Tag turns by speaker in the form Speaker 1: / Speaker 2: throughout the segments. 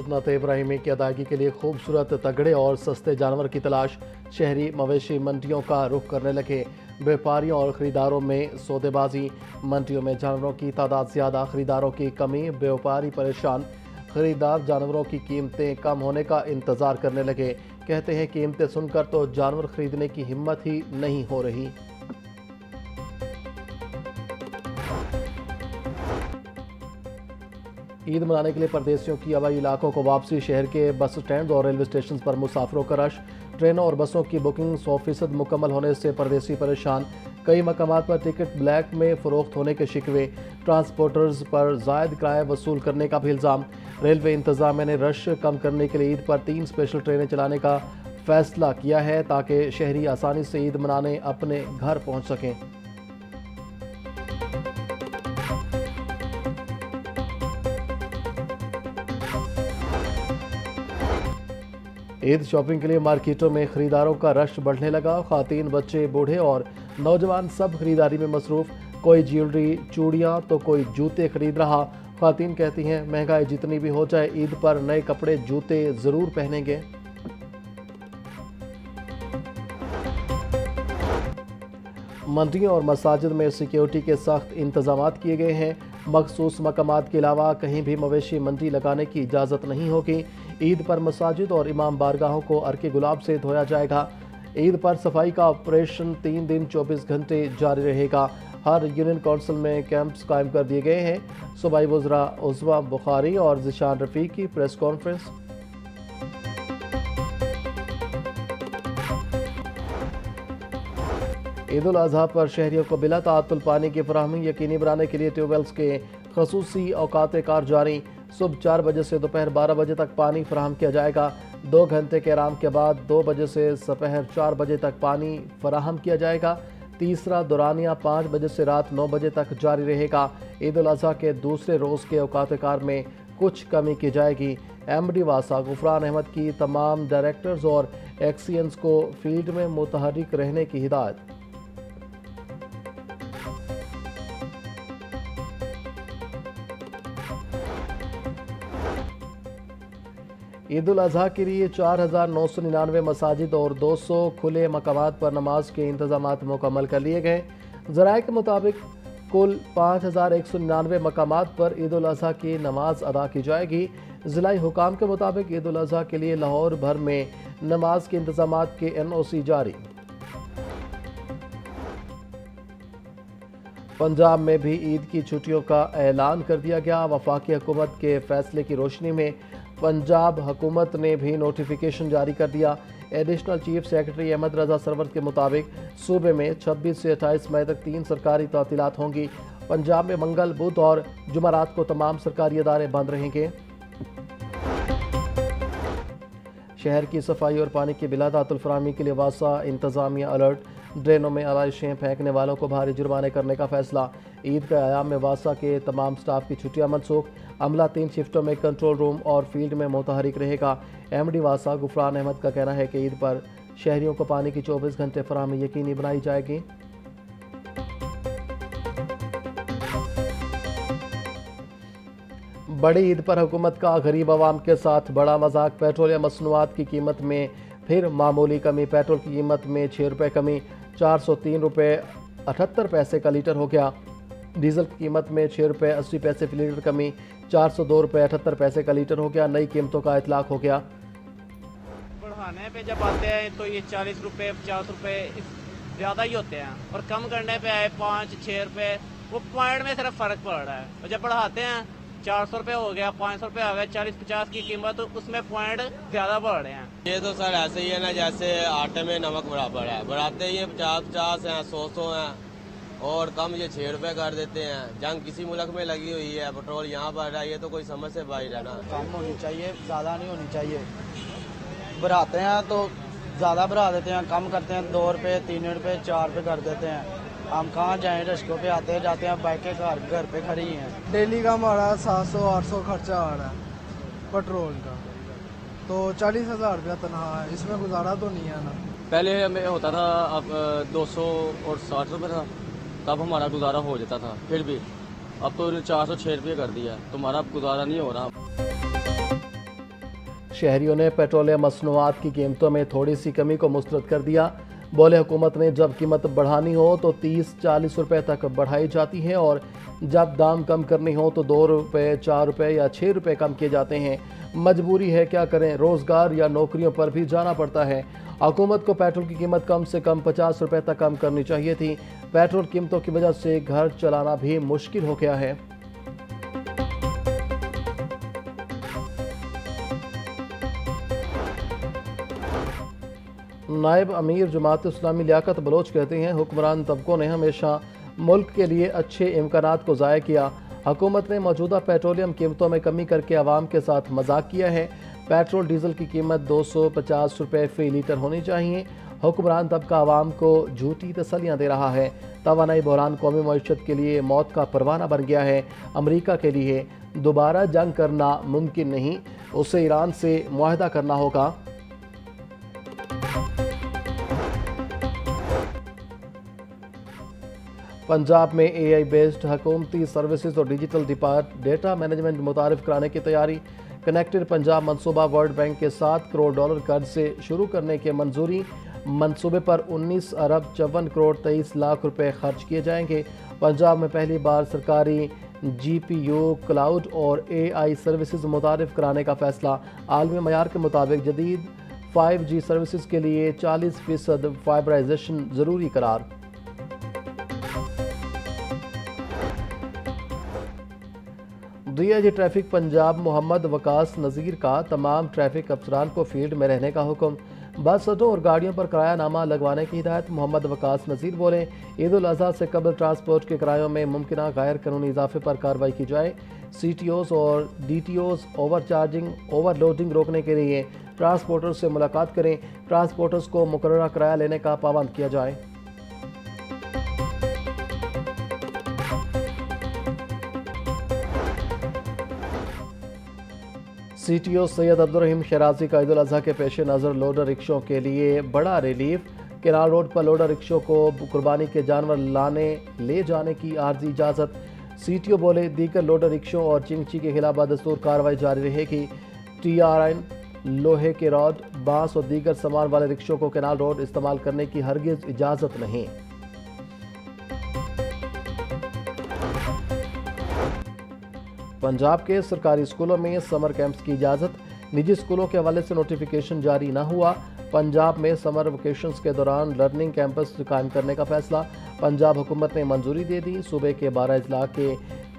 Speaker 1: सुन्नत इब्राहिमी की अदायगी के लिए खूबसूरत, तगड़े और सस्ते जानवर की तलाश। शहरी मवेशी मंडियों का रुख करने लगे। व्यापारियों और ख़रीदारों में सौदेबाजी। मंडियों में जानवरों की तादाद ज़्यादा, ख़रीदारों की कमी, व्यापारी परेशान। ख़रीदार जानवरों की कीमतें कम होने का इंतज़ार करने लगे। कहते हैं कीमतें सुनकर तो जानवर ख़रीदने की हिम्मत ही नहीं हो रही। ईद मनाने के लिए परदेशियों की हवाई इलाकों को वापसी। शहर के बस स्टैंड और रेलवे स्टेशन पर मुसाफिरों का रश। ट्रेनों और बसों की बुकिंग 100% मुकम्मल होने से परदेशी परेशान। कई मकामात पर टिकट ब्लैक में फ़रोख्त होने के शिकवे। ट्रांसपोर्टर्स पर जायद किराया वसूल करने का भी इल्ज़ाम। रेलवे इंतज़ामिया ने रश कम करने के लिए ईद पर 3 स्पेशल ट्रेनें चलाने का फैसला किया है ताकि शहरी आसानी से ईद मनाने अपने घर पहुँच सकें। ईद शॉपिंग के लिए मार्केटों में खरीदारों का रश बढ़ने लगा। खातीन, बच्चे, बूढ़े और नौजवान सब खरीदारी में मसरूफ़। कोई ज्वेलरी, चूड़ियाँ तो कोई जूते खरीद रहा। खातीन कहती हैं महंगाई जितनी भी हो जाए ईद पर नए कपड़े, जूते ज़रूर पहनेंगे। मंडियों और मसाजिद में सिक्योरिटी के सख्त इंतजाम किए गए हैं। मखसूस मकामात के अलावा कहीं भी मवेशी मंडी लगाने की इजाज़त नहीं होगी। ईद पर मसाजिद और इमाम बारगाहों को अर्के गुलाब से धोया जाएगा। ईद पर सफाई का ऑपरेशन 3 दिन 24 घंटे जारी रहेगा। हर यूनियन काउंसिल में कैंप्स कायम कर दिए गए हैं। सूबाई वज़रा उज़्मा बुखारी और ज़िशान रफ़ीक की प्रेस कॉन्फ्रेंस। ईद उल अज़हा पर शहरियों को बिला ताअत्तुल पानी की फराहमी यकीनी बनाने के लिए ट्यूबवेल्स के खसूसी औकात कार जारी। सुबह 4 बजे से दोपहर 12 बजे तक पानी फराहम किया जाएगा। 2 घंटे के आराम के बाद 2 बजे से दोपहर 4 बजे तक पानी फराहम किया जाएगा। तीसरा दौरानिया 5 बजे से रात 9 बजे तक जारी रहेगा। ईद उल अज़हा के दूसरे रोज़ के औकात कार में कुछ कमी की जाएगी। MD वासा गुफरान अहमद की तमाम डायरेक्टर्स और एक्सीएंस को फील्ड में मुतहरिक रहने की हिदायत। ईद उल अज़हा के लिए 4,999 मसाजिद और 200 खुले मकामात पर नमाज के इंतजामात मुकम्मल कर लिए गए। ज़राए के मुताबिक कुल 5,199 मकामात पर ईद उल अज़हा की नमाज अदा की जाएगी। ज़िलाई हुकाम के मुताबिक ईद उल अज़हा के लिए लाहौर भर में नमाज के इंतजामात के NOC जारी। पंजाब में भी ईद की छुट्टियों का ऐलान कर दिया गया। वफाकी हुकूमत के फैसले की रोशनी में पंजाब हुकूमत ने भी नोटिफिकेशन जारी कर दिया। एडिशनल चीफ सेक्रेटरी अहमद रजा सरवर के मुताबिक सूबे में 26 से 28 मई तक 3 सरकारी तातीलात होंगी। पंजाब में मंगल, बुध और जुमेरात को तमाम सरकारी इदारे बंद रहेंगे। शहर की सफाई और पानी की बिला ताअत्तुल फराहमी के लिए वासा इंतजामिया अलर्ट। ड्रेनों में आलाइशें फेंकने वालों को भारी जुर्माने करने का फैसला। ईद के अयाम में वासा के तमाम स्टाफ की छुट्टियां मनसूख। अमला 3 शिफ्टों में कंट्रोल रूम और फील्ड में मुतहरिक रहेगा। MD वासा गुफरान अहमद का कहना है कि ईद पर शहरियों को पानी की 24 घंटे फराहमी यकीनी बनाई जाएगी। बड़ी ईद पर हुकूमत का गरीब आवाम के साथ बड़ा मजाक। पेट्रोल या मसनूआत की कीमत में फिर मामूली कमी। पेट्रोल की कीमत में 6 रुपये कमी, 403 रुपये 78 पैसे का लीटर हो गया। डीजल की कीमत में 6 रुपये 80 पैसे फी लीटर कमी, 402 रुपये 78 पैसे का लीटर हो गया। नई कीमतों का इतलाक हो गया।
Speaker 2: बढ़ाने पे जब आते हैं तो ये 40 रुपये 50 रुपये ज़्यादा ही होते हैं, और कम करने पे आए 5-6 रुपये, वो पॉइंट में सिर्फ फ़र्क पड़ रहा है। और जब बढ़ाते हैं 400 रुपये हो गया, 500 रुपये आ गया, 40-50 की कीमत, उसमें पॉइंट ज़्यादा बढ़ रहे हैं।
Speaker 3: ये तो सर ऐसे ही है ना, जैसे आटे में नमक बराबर है। बढ़ाते ही 50-50 हैं, 100 हैं, और कम ये 6 रुपये कर देते हैं। जंग किसी मुल्क में लगी हुई है, पेट्रोल यहाँ बढ़ रहा है, ये तो कोई समझ से बाहर है ना।
Speaker 4: कम होनी चाहिए, ज़्यादा नहीं होनी चाहिए। बढ़ाते हैं तो ज़्यादा बढ़ा देते हैं, कम करते हैं 2 रुपये 3 रुपये 4 रुपये कर देते हैं। हम कहाँ जाएं, रश्कों पे आते हैं जाते हैं, बाइकें घर पे खड़ी हैं।
Speaker 5: डेली का हमारा 700-800 खर्चा आ रहा है पेट्रोल का, तो 40,000 रुपया तनख्वाह है, इसमें गुजारा तो नहीं है ना।
Speaker 6: पहले हमें होता था अब 260 रुपये था, तब हमारा गुजारा हो जाता था। फिर भी अब तो 406 रुपये कर दिया, तो हमारा गुजारा नहीं हो रहा।
Speaker 1: शहरियों ने पेट्रोलियम मसनूआत की कीमतों में थोड़ी सी कमी को मुस्तरद कर दिया। बोले हुकूमत ने जब कीमत बढ़ानी हो तो 30-40 रुपए तक बढ़ाई जाती है और जब दाम कम करनी हो तो 2 रुपये, 4 रुपये या 6 रुपये कम किए जाते हैं। मजबूरी है, क्या करें, रोज़गार या नौकरियों पर भी जाना पड़ता है। हुकूमत को पेट्रोल की कीमत कम से कम 50 रुपये तक कम करनी चाहिए थी। पेट्रोल कीमतों की वजह से घर चलाना भी मुश्किल हो गया है। नायब अमीर जमात इस्लामी लियाकत बलोच कहते हैं, हुक्मरान तबकों ने हमेशा मुल्क के लिए अच्छे इम्कानात को ज़ाया किया। हुकूमत ने मौजूदा पेट्रोलियम कीमतों में कमी करके आवाम के साथ मजाक किया है। पेट्रोल डीजल की कीमत 250 रुपये फ़ी लीटर होनी चाहिए। हुक्मरान तबका आवाम को झूठी तसलियाँ दे रहा है। तवानाई बहरान कौमी मईशत के लिए मौत का परवाना बन गया है। अमरीका के लिए दोबारा जंग करना मुमकिन नहीं, उसे ईरान से मुआहदा करना होगा। पंजाब में AI बेस्ड हुकूमती सर्विसेज और डिजिटल डेटा मैनेजमेंट मुतारिफ कराने की तैयारी। कनेक्टेड पंजाब मंसूबा वर्ल्ड बैंक के $7 करोड़ कर्ज से शुरू करने की मंजूरी। मंसूबे पर 19 अरब 54 करोड़ 23 लाख रुपए खर्च किए जाएंगे। पंजाब में पहली बार सरकारी GPU, क्लाउड और AI सर्विसेज मुतारिफ कराने का फैसला। आलमी मयार के मुताबिक जदीद 5G सर्विसेज के लिए 40% फाइबराइजेशन ज़रूरी करार। DIG ट्रैफिक पंजाब मोहम्मद वकास नज़ीर का तमाम ट्रैफिक अफसरान को फील्ड में रहने का हुक्म। बस अड्डों और गाड़ियों पर किराया नामा लगवाने की हिदायत। मोहम्मद वकास नज़ीर बोले, ईद उल अज़हा से कबल ट्रांसपोर्ट के किरायों में मुमकिन गैर कानूनी इजाफे पर कार्रवाई की जाए। CTOs और DTOs ओवर चार्जिंग, ओवरलोडिंग रोकने के लिए ट्रांसपोर्टर्स से मुलाकात करें। ट्रांसपोर्टर्स को मुकर्ररा किराया लेने का पाबंद किया जाए। CTO सैयद अब्दुर्रहीम शराजी का ईद उल अज़हा के पेश नज़र लोडर रिक्शों के लिए बड़ा रिलीफ। केनाल रोड पर लोडर रिक्शों को कुर्बानी के जानवर ले जाने की आर्जी इजाज़त। CTO बोले, दीगर लोडर रिक्शों और चिंगची के खिलाफ बदस्तूर कार्रवाई जारी रहेगी। TRN लोहे के रॉड, बांस और दीगर सामान वाले रिक्शों को केनाल रोड इस्तेमाल करने की हरगिज़ इजाज़त नहीं। पंजाब के सरकारी स्कूलों में समर कैंप्स की इजाज़त। निजी स्कूलों के हवाले से नोटिफिकेशन जारी न हुआ। पंजाब में समर वेकेशंस के दौरान लर्निंग कैंपस कायम करने का फैसला। पंजाब हुकूमत ने मंजूरी दे दी। सूबे के 12 अजला के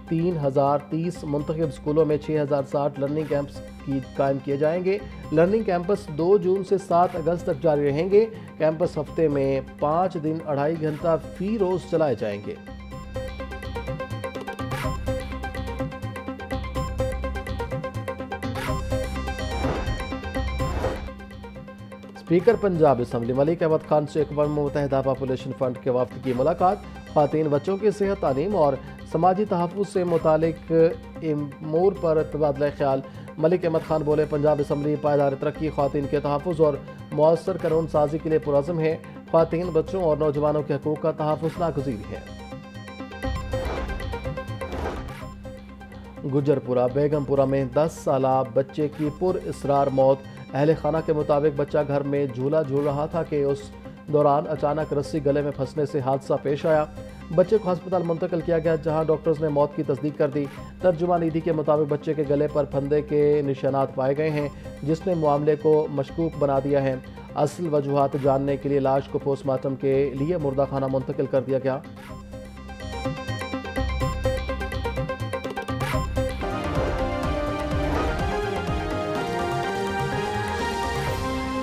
Speaker 1: 3030 मुंतखब स्कूलों में 6060 लर्निंग कैंप्स कायम किए जाएंगे। लर्निंग कैंपस 2 जून से 7 अगस्त तक जारी रहेंगे। कैंपस हफ्ते में 5 दिन 2.5 घंटा फी रोज़ चलाए जाएंगे। स्पीकर पंजाब असम्बली मलिक अहमद खान से अक़वाम मुत्तहिदा पॉपुलेशन फ़ंड के वफ़द की मुलाकात। ख़वातीन बच्चों की सेहत, तालीम और समाजी तहफ़्फ़ुज़ से मुतालिक अमूर पर तबादला ख्याल। मलिक अहमद खान बोले, पंजाब असम्बली पायदार तरक्की, ख़वातीन के तहफ़्फ़ुज़ और मौसर कानून साजी के लिए पुरज़्म है। ख़वातीन, बच्चों और नौजवानों के हकूक़ का तहफ़्फ़ुज़ नागज़ीर है। गुजरपुरा बेगमपुरा में 10 साला बच्चे की पुरअसरार मौत। अहले खाना के मुताबिक बच्चा घर में झूला झूल रहा था कि उस दौरान अचानक रस्सी गले में फंसने से हादसा पेश आया। बच्चे को अस्पताल मुंतकिल किया गया, जहां डॉक्टर्स ने मौत की तस्दीक कर दी। तर्जुमान ईदी के मुताबिक बच्चे के गले पर फंदे के निशानात पाए गए हैं, जिसने मामले को मशकूक बना दिया है। असल वजूहात जानने के लिए लाश को पोस्टमार्टम के लिए मुर्दा खाना मुंतकिल कर दिया गया।